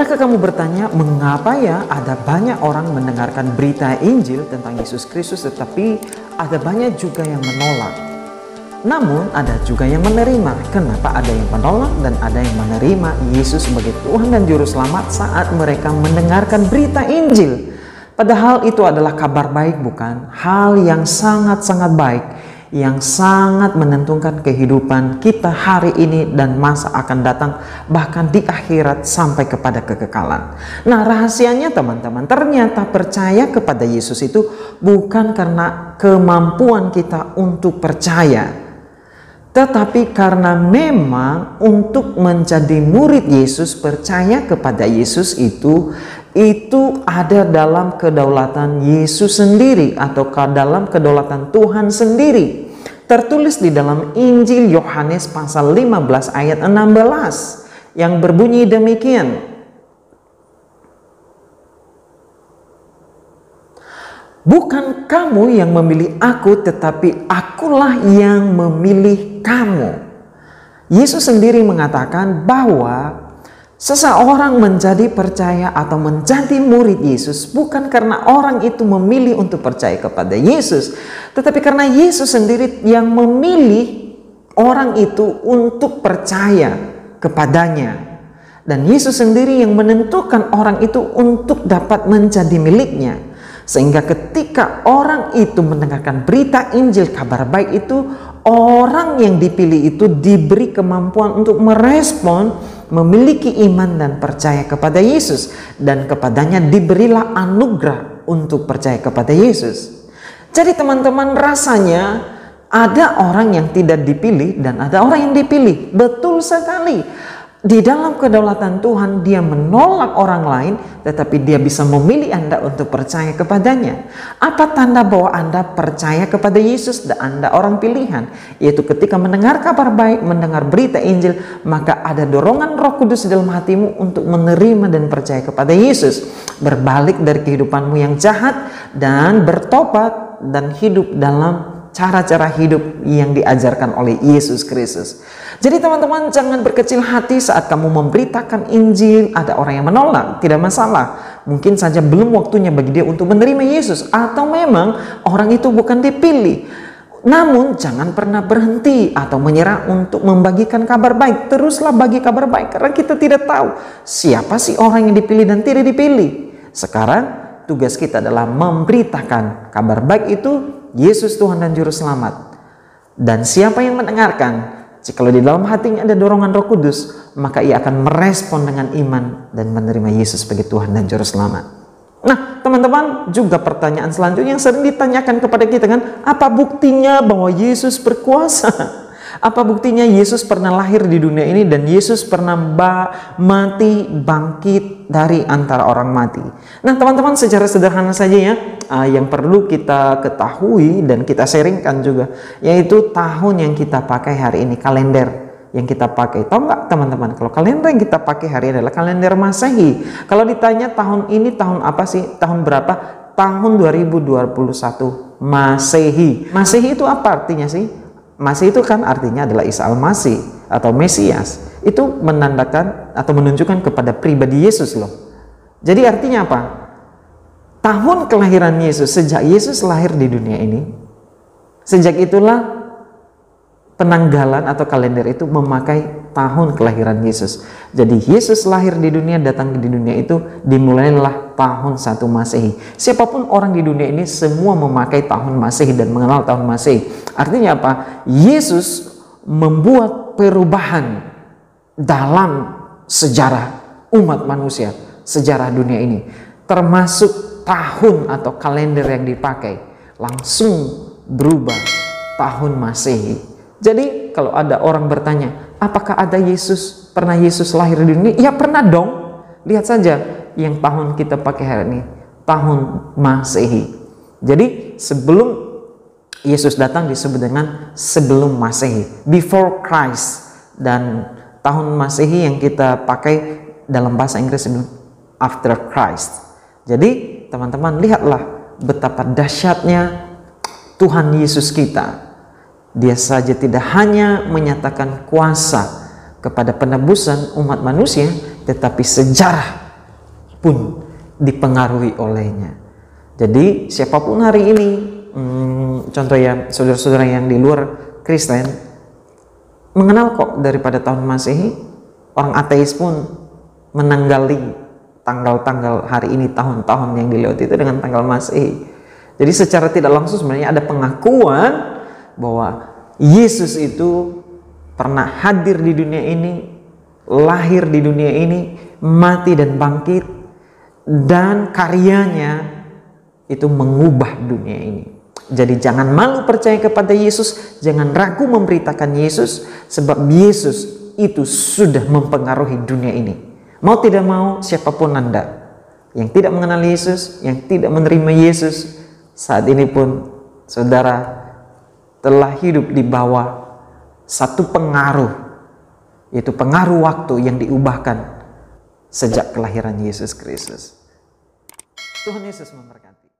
Pernahkah kamu bertanya, mengapa ya ada banyak orang mendengarkan berita Injil tentang Yesus Kristus, tetapi ada banyak juga yang menolak? Namun ada juga yang menerima. Kenapa ada yang menolak dan ada yang menerima Yesus sebagai Tuhan dan Juru Selamat saat mereka mendengarkan berita Injil? Padahal itu adalah kabar baik, bukan? Hal yang sangat-sangat baik, yang sangat menentukan kehidupan kita hari ini dan masa akan datang, bahkan di akhirat sampai kepada kekekalan. Nah, rahasianya teman-teman, ternyata percaya kepada Yesus itu bukan karena kemampuan kita untuk percaya, tetapi karena memang untuk menjadi murid Yesus, percaya kepada Yesus itu ada dalam kedaulatan Yesus sendiri atau dalam kedaulatan Tuhan sendiri. Tertulis di dalam Injil Yohanes pasal 15 ayat 16 yang berbunyi demikian. Bukan kamu yang memilih aku, tetapi akulah yang memilih kamu. Yesus sendiri mengatakan bahwa seseorang menjadi percaya atau menjadi murid Yesus bukan karena orang itu memilih untuk percaya kepada Yesus, tetapi karena Yesus sendiri yang memilih orang itu untuk percaya kepadanya. Dan Yesus sendiri yang menentukan orang itu untuk dapat menjadi miliknya. Sehingga ketika orang itu mendengarkan berita Injil, kabar baik itu, orang yang dipilih itu diberi kemampuan untuk merespon, memiliki iman dan percaya kepada Yesus. Dan kepadanya diberilah anugerah untuk percaya kepada Yesus. Jadi teman-teman, rasanya ada orang yang tidak dipilih dan ada orang yang dipilih. Betul sekali. Di dalam kedaulatan Tuhan, dia menolak orang lain, tetapi dia bisa memilih Anda untuk percaya kepadanya. Apa tanda bahwa Anda percaya kepada Yesus dan Anda orang pilihan? Yaitu ketika mendengar kabar baik, mendengar berita Injil, maka ada dorongan Roh Kudus di dalam hatimu untuk menerima dan percaya kepada Yesus. Berbalik dari kehidupanmu yang jahat dan bertobat dan hidup dalam cara-cara hidup yang diajarkan oleh Yesus Kristus. Jadi teman-teman, jangan berkecil hati saat kamu memberitakan Injil. Ada orang yang menolak, tidak masalah. Mungkin saja belum waktunya bagi dia untuk menerima Yesus, atau memang orang itu bukan dipilih. Namun jangan pernah berhenti atau menyerah untuk membagikan kabar baik. Teruslah bagi kabar baik, karena kita tidak tahu siapa sih orang yang dipilih dan tidak dipilih. Sekarang tugas kita adalah memberitakan kabar baik itu, Yesus Tuhan dan Juru Selamat. Dan siapa yang mendengarkan, jikalau di dalam hatinya ada dorongan Roh Kudus, maka ia akan merespon dengan iman dan menerima Yesus sebagai Tuhan dan Juru Selamat. Nah teman-teman, juga pertanyaan selanjutnya yang sering ditanyakan kepada kita kan, apa buktinya bahwa Yesus berkuasa? Apa buktinya Yesus pernah lahir di dunia ini dan Yesus pernah mati, bangkit dari antara orang mati? Nah teman-teman, secara sederhana saja ya, yang perlu kita ketahui dan kita sharingkan juga, yaitu tahun yang kita pakai hari ini, kalender yang kita pakai. Tahu nggak teman-teman, kalau kalender yang kita pakai hari ini adalah kalender Masehi. Kalau ditanya tahun ini tahun apa sih, tahun berapa? Tahun 2021 Masehi. Masehi itu apa artinya sih? Masih itu kan artinya adalah Isa Al-Masih atau Mesias. Itu menandakan atau menunjukkan kepada pribadi Yesus loh. Jadi artinya apa? Tahun kelahiran Yesus, sejak Yesus lahir di dunia ini, sejak itulah penanggalan atau kalender itu memakai tahun kelahiran Yesus. Jadi Yesus lahir di dunia, datang di dunia itu dimulailah tahun 1 Masehi. Siapapun orang di dunia ini semua memakai tahun Masehi dan mengenal tahun Masehi. Artinya apa? Yesus membuat perubahan dalam sejarah umat manusia, sejarah dunia ini. Termasuk tahun atau kalender yang dipakai langsung berubah tahun Masehi. Jadi kalau ada orang bertanya, apakah ada Yesus, pernah Yesus lahir di dunia? Ya pernah dong. Lihat saja yang tahun kita pakai hari ini, tahun Masehi. Jadi sebelum Yesus datang disebut dengan sebelum Masehi, before Christ. Dan tahun Masehi yang kita pakai dalam bahasa Inggris itu after Christ. Jadi teman-teman, lihatlah betapa dahsyatnya Tuhan Yesus kita. Dia saja tidak hanya menyatakan kuasa kepada penebusan umat manusia, tetapi sejarah pun dipengaruhi olehnya. Jadi siapapun hari ini, contoh ya saudara-saudara yang di luar Kristen, mengenal kok daripada tahun Masehi. Orang ateis pun menanggali tanggal-tanggal hari ini, tahun-tahun yang dilewati itu dengan tanggal Masehi. Jadi secara tidak langsung sebenarnya ada pengakuan bahwa Yesus itu pernah hadir di dunia ini, lahir di dunia ini, mati dan bangkit, dan karyanya itu mengubah dunia ini. Jadi jangan malu percaya kepada Yesus, jangan ragu memberitakan Yesus, sebab Yesus itu sudah mempengaruhi dunia ini. Mau tidak mau, siapapun Anda yang tidak mengenal Yesus, yang tidak menerima Yesus, saat ini pun saudara telah hidup di bawah satu pengaruh, yaitu pengaruh waktu yang diubahkan sejak kelahiran Yesus Kristus. Tuhan Yesus memberkati.